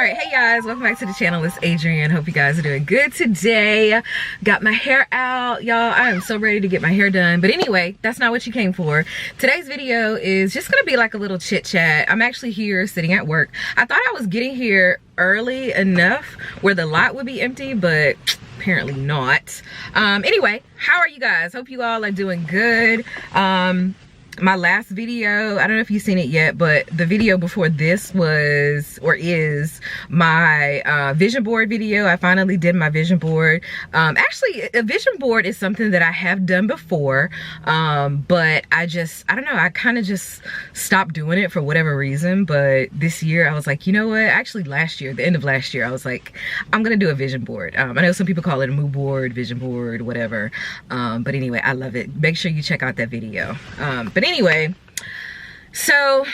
Alright, hey guys, welcome back to the channel. It's Adrienne. Hope you guys are doing good today. Got my hair out, y'all. I am so ready to get my hair done. But anyway, that's not what you came for. Today's video is just gonna be like a little chit chat. I'm actually here sitting at work. I thought I was getting here early enough where the lot would be empty, but apparently not. Anyway, how are you guys? Hope you all are doing good. My last video, I don't know if you've seen it yet, but the video before this was, or is, my vision board video. I finally did my vision board. Actually, a vision board is something that I have done before, but I don't know, I kind of just stopped doing it for whatever reason. But this year I was like, you know what, actually last year, the end of last year, I was like, I'm gonna do a vision board. I know some people call it a mood board, vision board, whatever, but anyway, I love it. Make sure you check out that video. But anyway, so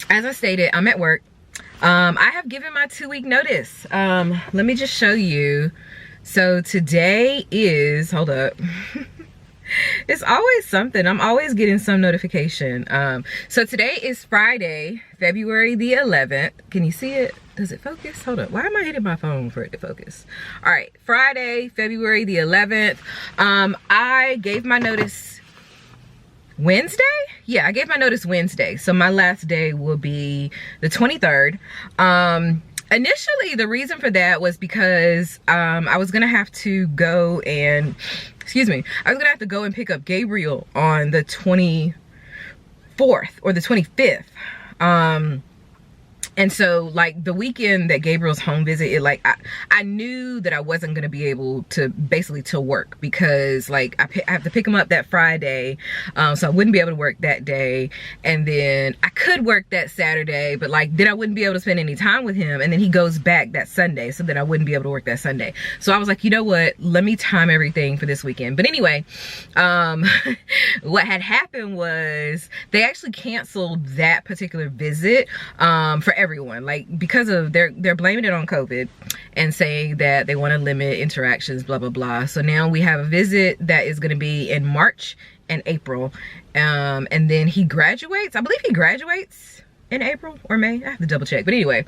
as I stated, I'm at work. I have given my 2-week notice. Let me just show you. So today is, hold up. It's always something. I'm always getting some notification. So today is Friday, February the 11th. Can you see it? Does it focus? Hold up. Why am I hitting my phone for it to focus? All right, Friday, February the 11th. I gave my notice Wednesday? Yeah, I gave my notice Wednesday. So my last day will be the 23rd. Initially, the reason for that was because I was gonna have to go and, excuse me, I was gonna have to go and pick up Gabriel on the 24th or the 25th. And so like the weekend that Gabriel's home visit, I knew that I wasn't gonna be able to basically to work, because like I have to pick him up that Friday, so I wouldn't be able to work that day, and then I could work that Saturday, but like then I wouldn't be able to spend any time with him, and then he goes back that Sunday, so then I wouldn't be able to work that Sunday. So I was like, you know what, let me time everything for this weekend. But anyway, what had happened was they actually canceled that particular visit for everyone, like because of they're blaming it on COVID and saying that they want to limit interactions, blah blah blah. So now we have a visit that is going to be in March and April, and then he graduates. I believe he graduates in April or May. I have to double check, but anyway,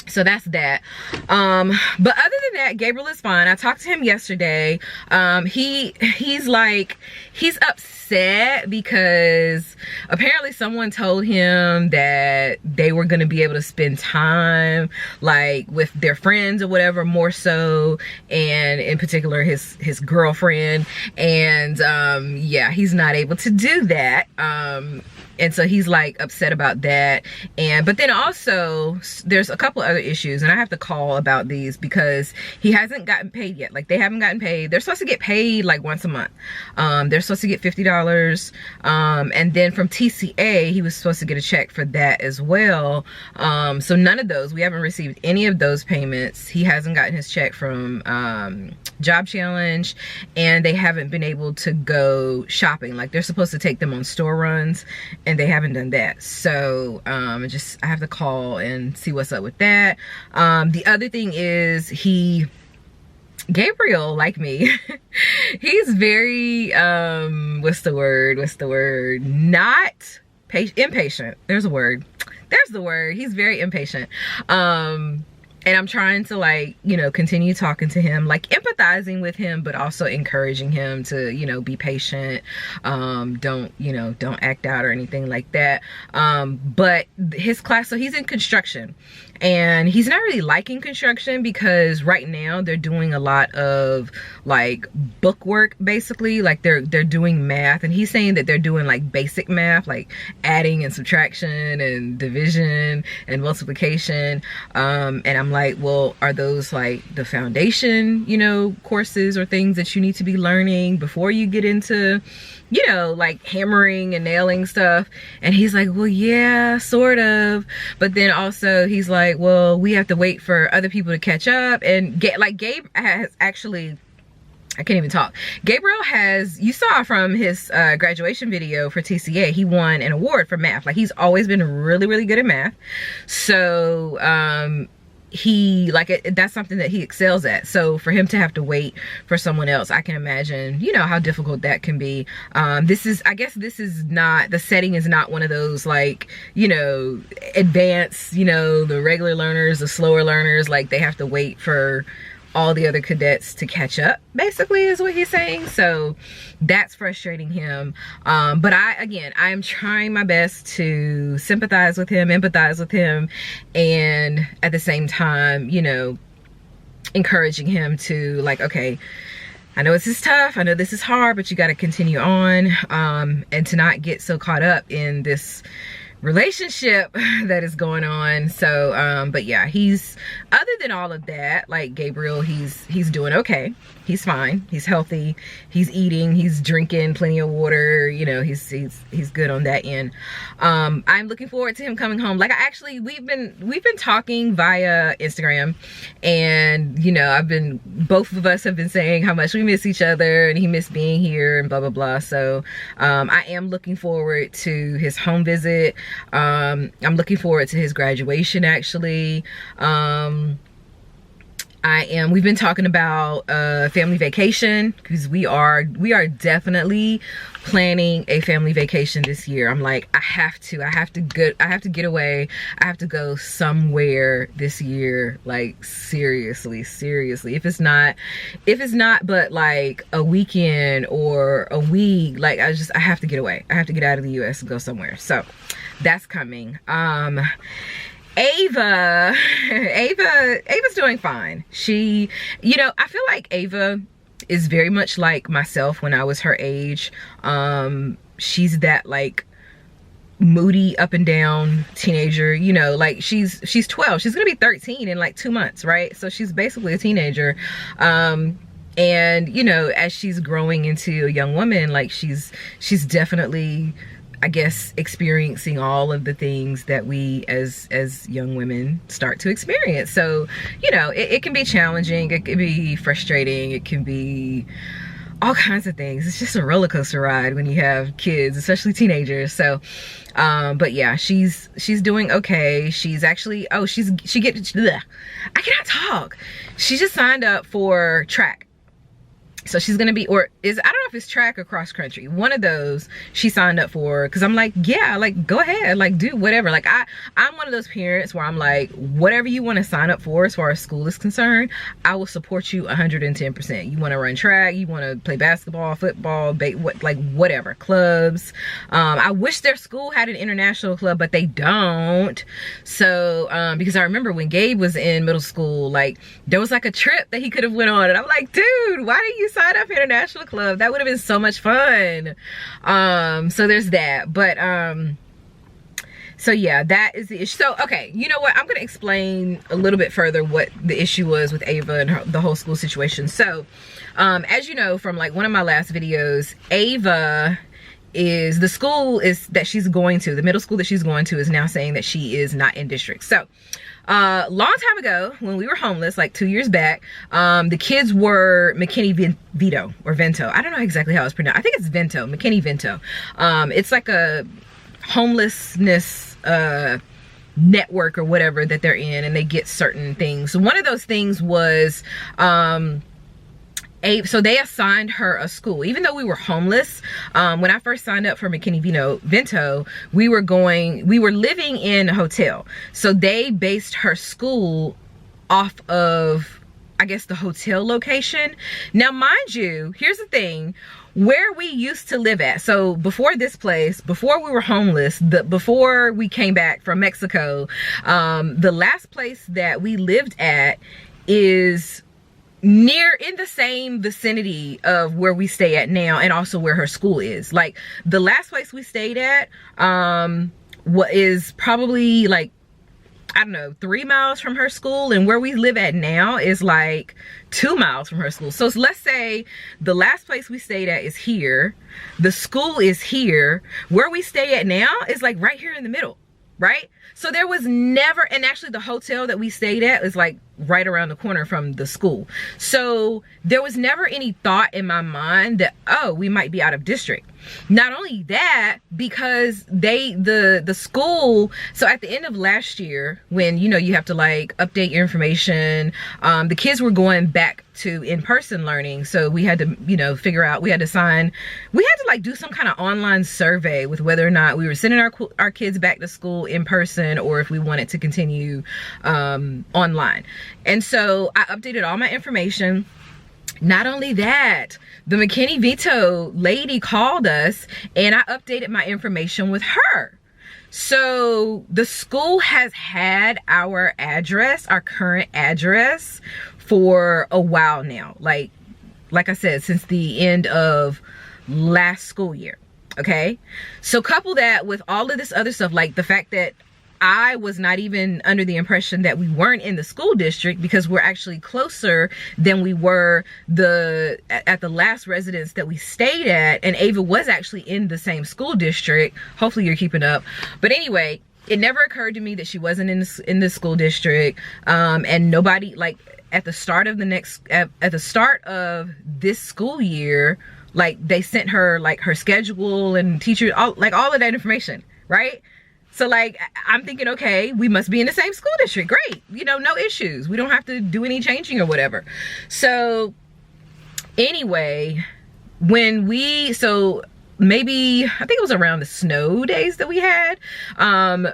so that's that. But other than that, Gabriel is fine. I talked to him yesterday. He's upset because apparently someone told him that they were going to be able to spend time like with their friends or whatever, more so, and in particular his girlfriend, and yeah, he's not able to do that. And so he's like upset about that. But then also there's a couple other issues, and I have to call about these because he hasn't gotten paid yet. Like they haven't gotten paid. They're supposed to get paid like once a month. They're supposed to get $50. And then from TCA, he was supposed to get a check for that as well. So none of those, we haven't received any of those payments. He hasn't gotten his check from Job Challenge, and they haven't been able to go shopping. Like they're supposed to take them on store runs, and they haven't done that. So I have to call and see what's up with that. The other thing is Gabriel, like me, he's very not impatient. There's the word. He's very impatient. And I'm trying to, like, you know, continue talking to him, like empathizing with him, but also encouraging him to, you know, be patient. Don't act out or anything like that. But his class, so he's in construction, and he's not really liking construction because right now they're doing a lot of like book work, basically. Like they're doing math, and he's saying that they're doing like basic math, like adding and subtraction and division and multiplication. And I'm like, well, are those like the foundation, you know, courses or things that you need to be learning before you get into, you know, like hammering and nailing stuff? And he's like, well, yeah, sort of. But then also he's like, well, we have to wait for other people to catch up. And Gabe has actually, I can't even talk. Gabriel has, you saw from his graduation video for TCA, he won an award for math. Like he's always been really, really good at math. So that's something that he excels at. So for him to have to wait for someone else, I can imagine, you know, how difficult that can be. I guess this is not, the setting is not one of those, like, you know, advanced, you know, the regular learners, the slower learners, like they have to wait for all the other cadets to catch up, basically, is what he's saying. So that's frustrating him. But I'm trying my best to sympathize with him, empathize with him, and at the same time, you know, encouraging him to, like, okay, I know this is tough, I know this is hard, but you got to continue on, and to not get so caught up in this relationship that is going on. So but yeah, he's, other than all of that, like Gabriel, he's doing okay. He's fine, he's healthy, he's eating, he's drinking plenty of water, you know, he's good on that end. I'm looking forward to him coming home. Like, we've been talking via Instagram, and you know, both of us have been saying how much we miss each other, and he missed being here, and blah blah blah. So I am looking forward to his home visit. I'm looking forward to his graduation, actually. We've been talking about family vacation, because we are definitely planning a family vacation this year. I'm like, I have to get away. I have to go somewhere this year, like seriously. If it's not but like a weekend or a week, like I have to get away. I have to get out of the US and go somewhere. So that's coming. Ava's doing fine. She, you know, I feel like Ava is very much like myself when I was her age. She's that, like, moody up and down teenager, you know, like she's 12. She's gonna be 13 in like 2 months, right? So she's basically a teenager. And you know, as she's growing into a young woman, like she's definitely, I guess, experiencing all of the things that we as young women start to experience. So, you know, it can be challenging, it can be frustrating, it can be all kinds of things. It's just a roller coaster ride when you have kids, especially teenagers. So but yeah, she's doing okay. She's actually, I cannot talk. She just signed up for track. So she's gonna be, I don't know if it's track or cross country, one of those she signed up for, because I'm like, yeah, like go ahead, like do whatever. Like I'm one of those parents where I'm like, whatever you want to sign up for as far as school is concerned, I will support you 110%. You want to run track, you want to play basketball, football, like whatever, clubs. I wish their school had an international club, but they don't. So because I remember when Gabe was in middle school, like there was like a trip that he could have went on, and I'm like, dude, why didn't you sign up for international club? That would have been so much fun. So there's that. But so yeah, that is the issue. So okay, you know what, I'm gonna explain a little bit further what the issue was with Ava and the whole school situation. So as you know from like one of my last videos, Ava is, the school is that she's going to, the middle school that she's going to, is now saying that she is not in district. So long time ago when we were homeless, like 2 years back, the kids were McKinney-Vento or Vento. I don't know exactly how it's pronounced. I think it's Vento, McKinney-Vento. It's like a homelessness network or whatever that they're in, and they get certain things. So one of those things was so they assigned her a school. Even though we were homeless, when I first signed up for McKinney-Vento, we were living in a hotel. So they based her school off of, I guess, the hotel location. Now, mind you, here's the thing, where we used to live at. So before this place, before we were homeless, before we came back from Mexico, the last place that we lived at is in the same vicinity of where we stay at now, and also where her school is. Like the last place we stayed at what is probably like, I don't know, 3 miles from her school, and where we live at now is like 2 miles from her school. So let's say the last place we stayed at is here, the school is here, where we stay at now is like right here in the middle. right? So there was never, and actually the hotel that we stayed at is like right around the corner from the school. So there was never any thought in my mind that, oh, we might be out of district. Not only that, because the school, so at the end of last year, when, you know, you have to like update your information, the kids were going back to in-person learning. So we had to, you know, figure out, we had to like do some kind of online survey with whether or not we were sending our kids back to school in person or if we wanted to continue online. And so I updated all my information. Not only that, the McKinney Veto lady called us and I updated my information with her. So the school has had our address, our current address, for a while now. Like I said, since the end of last school year. Okay. So couple that with all of this other stuff, like the fact that I was not even under the impression that we weren't in the school district, because we're actually closer than we were at the last residence that we stayed at, and Ava was actually in the same school district. Hopefully you're keeping up. But anyway, it never occurred to me that she wasn't in the school district, and nobody, like at the start of this school year, like they sent her like her schedule and teacher, all of that information, right? So like, I'm thinking, okay, we must be in the same school district. Great. You know, no issues. We don't have to do any changing or whatever. So anyway, maybe, I think it was around the snow days that we had,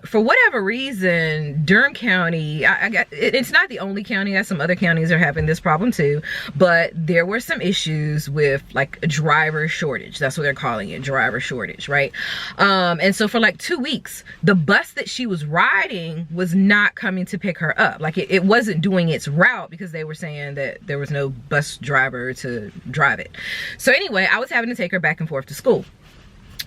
for whatever reason, Durham County, it's not the only county, some other counties are having this problem too, but there were some issues with like a driver shortage. That's what they're calling it, driver shortage, right? And so for like 2 weeks, the bus that she was riding was not coming to pick her up. Like it wasn't doing its route because they were saying that there was no bus driver to drive it. So anyway, I was having to take her back and forth to school.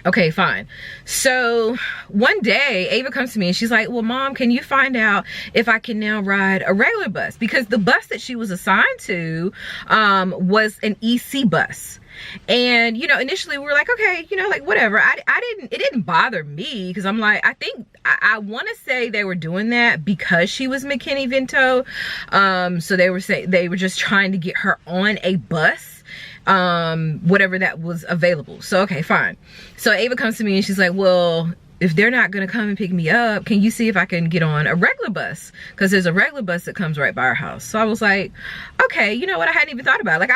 Okay, fine. So one day Ava comes to me and she's like, well, Mom, can you find out if I can now ride a regular bus? Because the bus that she was assigned to was an EC bus. And, you know, initially we were like, okay, you know, like whatever. It didn't bother me because I'm like, I want to say they were doing that because she was McKinney Vento. So they were just trying to get her on a bus, whatever that was available. So okay, fine. So Ava comes to me and she's like, well, if they're not gonna come and pick me up, can you see if I can get on a regular bus? Because there's a regular bus that comes right by our house. So I was like, okay, you know what, I hadn't even thought about it. Like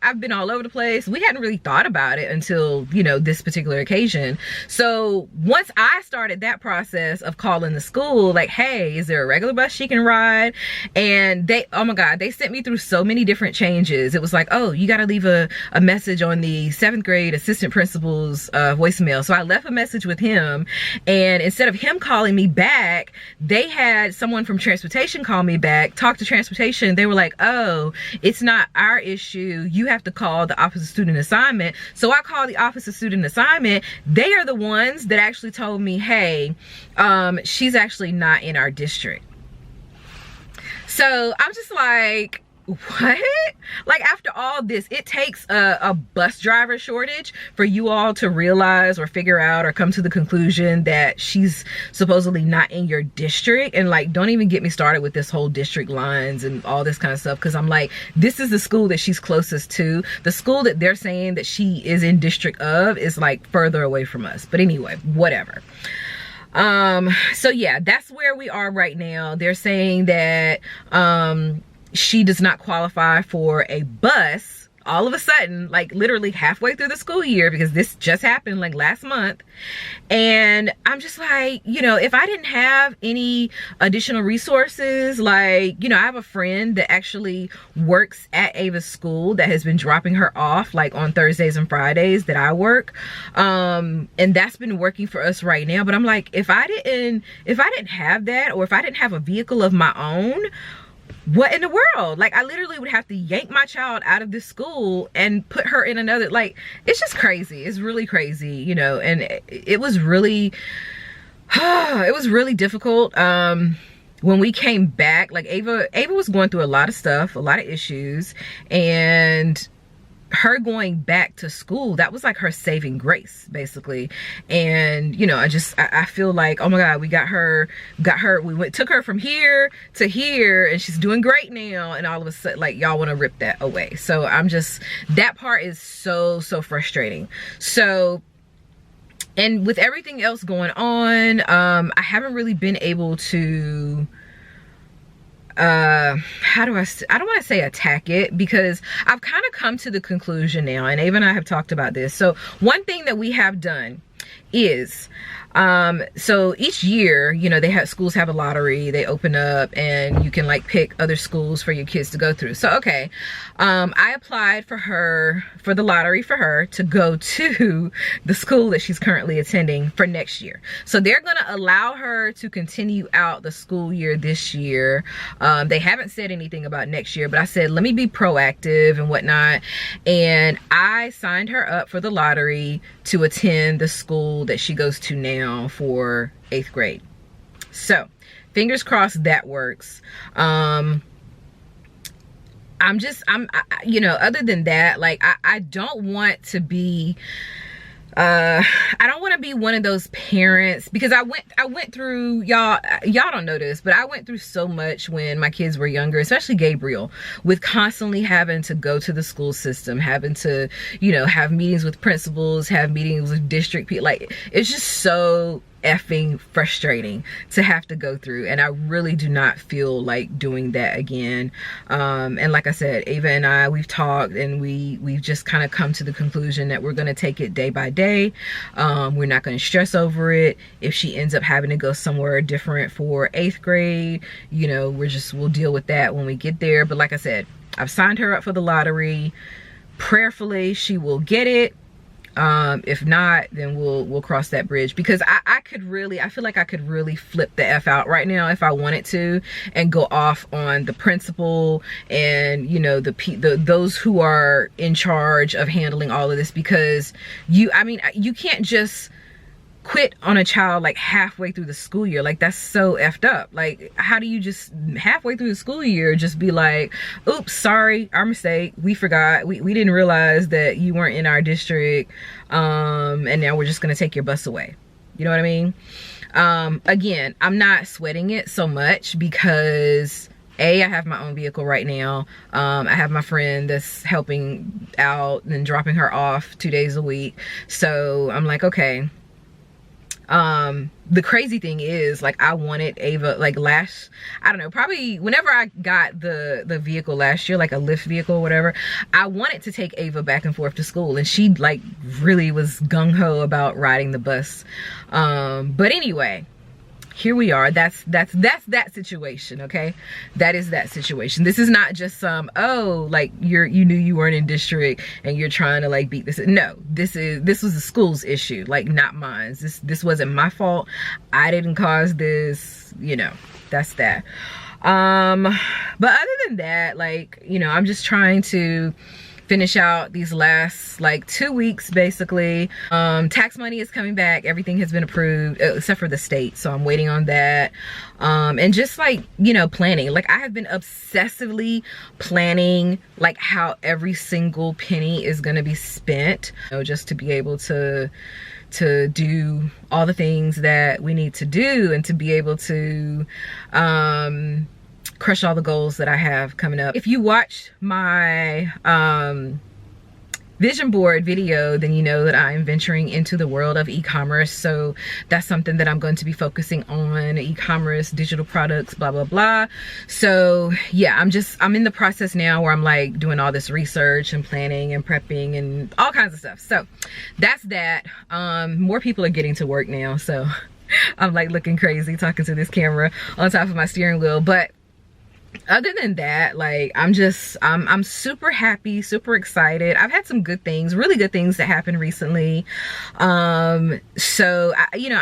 I've been all over the place. We hadn't really thought about it until, you know, this particular occasion. So once I started that process of calling the school, like, hey, is there a regular bus she can ride? And they, oh my God, they sent me through so many different changes. It was like, oh, you gotta leave a message on the 7th grade assistant principal's voicemail. So I left a message with him. And instead of him calling me back, they had someone from transportation call me back, talk to transportation. They were like, oh, it's not our issue. You have to call the Office of Student Assignment. So I called the Office of Student Assignment. They are the ones that actually told me, hey, she's actually not in our district. So I'm just like, what? Like after all this, it takes a bus driver shortage for you all to realize or figure out or come to the conclusion that she's supposedly not in your district. And like, don't even get me started with this whole district lines and all this kind of stuff, because I'm like, this is the school that she's closest to. The school that they're saying that she is in district of is like further away from us. But anyway, whatever. So yeah, that's where we are right now. They're saying that she does not qualify for a bus all of a sudden, like literally halfway through the school year, because this just happened like last month. And I'm just like, you know, if I didn't have any additional resources, like, you know, I have a friend that actually works at Ava's school that has been dropping her off like on Thursdays and Fridays that I work. And that's been working for us right now. But I'm like, if I didn't have that, or if I didn't have a vehicle of my own, what in the world? Like I literally would have to yank my child out of this school and put her in another, like, it's just crazy. It's really crazy, you know. And it was really it was really difficult when we came back. Like Ava was going through a lot of stuff, a lot of issues, and her going back to school, that was like her saving grace, basically. And you know, I feel like, oh my God, we got her, took her from here to here, and she's doing great now, and all of a sudden, like, y'all want to rip that away. So that part is so frustrating. So, and with everything else going on, I haven't really been able to, I don't want to say attack it, because I've kind of come to the conclusion now, and Ava and I have talked about this. So one thing that we have done is, so each year, you know, schools have a lottery, they open up, and you can like pick other schools for your kids to go through. So, okay, I applied for the lottery for her to go to the school that she's currently attending for next year. So they're gonna allow her to continue out the school year this year. They haven't said anything about next year, but I said, let me be proactive and whatnot. And I signed her up for the lottery to attend the school that she goes to now for 8th grade. So fingers crossed that works. You know, other than that, like, I don't want to be, I don't want to be one of those parents, because I went through, y'all don't know this, but I went through so much when my kids were younger, especially Gabriel, with constantly having to go to the school system, having to, you know, have meetings with principals, have meetings with district people. Like, it's just so effing frustrating to have to go through, and I really do not feel like doing that again. And like I said, Ava and I, we've talked, and we've just kind of come to the conclusion that we're going to take it day by day. We're not going to stress over it. If she ends up having to go somewhere different for 8th grade, you know, we'll deal with that when we get there. But like I said, I've signed her up for the lottery. Prayerfully she will get it. If not, then we'll cross that bridge, because I feel like I could really flip the F out right now if I wanted to, and go off on the principal and, you know, those who are in charge of handling all of this, because you can't just quit on a child like halfway through the school year. Like, that's so effed up. Like, how do you just halfway through the school year just be like, oops, sorry, our mistake, we forgot, we didn't realize that you weren't in our district, and now we're just gonna take your bus away? You know what I mean? Again, I'm not sweating it so much, because I have my own vehicle right now. I have my friend that's helping out and dropping her off 2 days a week. So I'm like, okay. The crazy thing is, like, I wanted Ava, like, I don't know, probably whenever I got the vehicle last year, like a Lyft vehicle or whatever, I wanted to take Ava back and forth to school, and she like really was gung-ho about riding the bus. But anyway, here we are. That's that situation. Okay, that is that situation. This is not just some, oh, like you knew you weren't in district and you're trying to like beat this. No, this was the school's issue, like not mine. This wasn't my fault. I didn't cause this, you know. That's that. But other than that, like, you know, I'm just trying to finish out these last like 2 weeks basically. Tax money is coming back. Everything has been approved except for the state, so I'm waiting on that. And just like, you know, planning. Like, I have been obsessively planning like how every single penny is gonna be spent, you know, just to be able to do all the things that we need to do, and to be able to crush all the goals that I have coming up. If you watch my vision board video, then you know that I'm venturing into the world of e-commerce. So that's something that I'm going to be focusing on, e-commerce, digital products, blah, blah, blah. So yeah, I'm in the process now where I'm like doing all this research and planning and prepping and all kinds of stuff. So that's that. More people are getting to work now, so I'm like looking crazy talking to this camera on top of my steering wheel. But other than that, like, I'm super happy, super excited. I've had some good things, really good things that happened recently. So you know,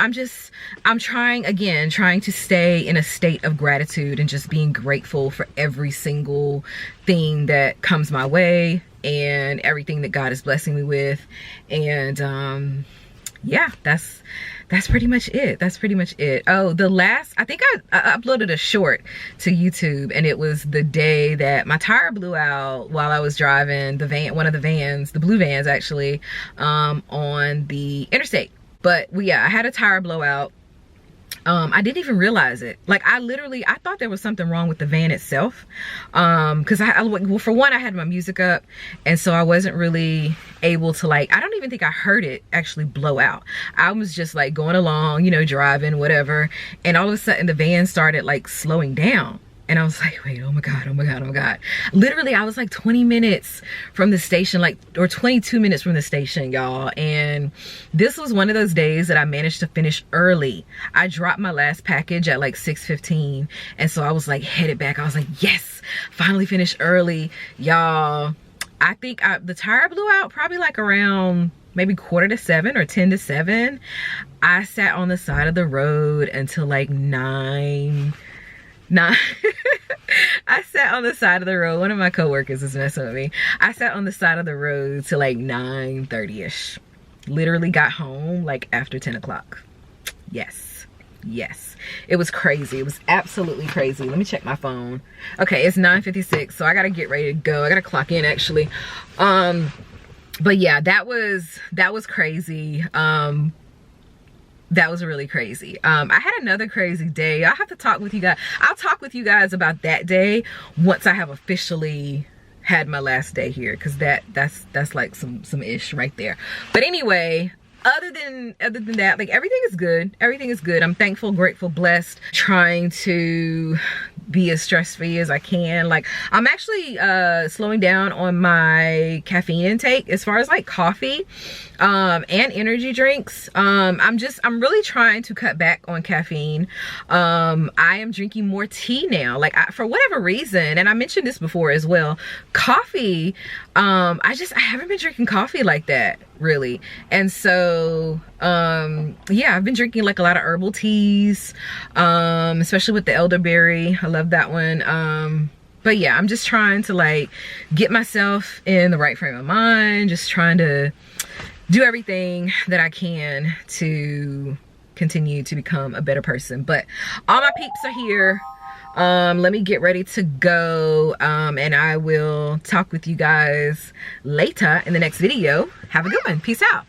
I'm trying to stay in a state of gratitude and just being grateful for every single thing that comes my way and everything that God is blessing me with. And yeah, that's that's pretty much it. That's pretty much it. Oh, I think I uploaded a short to YouTube, and it was the day that my tire blew out while I was driving the van, one of the vans, the blue vans actually, on the interstate. But I had a tire blowout. I didn't even realize it. Like, I thought there was something wrong with the van itself. Cause well, for one, I had my music up, and so I wasn't really able to, like, I don't even think I heard it actually blow out. I was just like going along, you know, driving, whatever. And all of a sudden the van started like slowing down. And I was like, wait, oh my God, oh my God, oh my God. Literally, I was like 20 minutes from the station, like, or 22 minutes from the station, y'all. And this was one of those days that I managed to finish early. I dropped my last package at like 6:15. And so I was like headed back. I was like, yes, finally finished early, y'all. I think the tire blew out probably like around maybe 6:45 or 6:50. I sat on the side of the road until like 9. I sat on the side of the road. One of my coworkers was messing with me. I sat on the side of the road till like 9:30ish. Literally got home like after 10 o'clock. Yes. It was crazy. It was absolutely crazy. Let me check my phone. Okay, it's 9:56, so I gotta get ready to go. I gotta clock in actually. But yeah, that was crazy. That was really crazy. I had another crazy day. I'll have to talk with you guys. I'll talk with you guys about that day once I have officially had my last day here, because that's like some ish right there. But anyway, other than that, like, everything is good. Everything is good. I'm thankful, grateful, blessed, trying to be as stress-free as I can. Like, I'm actually slowing down on my caffeine intake as far as like coffee and energy drinks. I'm really trying to cut back on caffeine. I am drinking more tea now, like, for whatever reason, and I mentioned this before as well, coffee, I haven't been drinking coffee like that really. And so yeah, I've been drinking like a lot of herbal teas, especially with the elderberry. I love that one. But yeah, I'm just trying to like get myself in the right frame of mind, just trying to do everything that I can to continue to become a better person. But all my peeps are here. Let me get ready to go, and I will talk with you guys later in the next video. Have a good one. Peace out.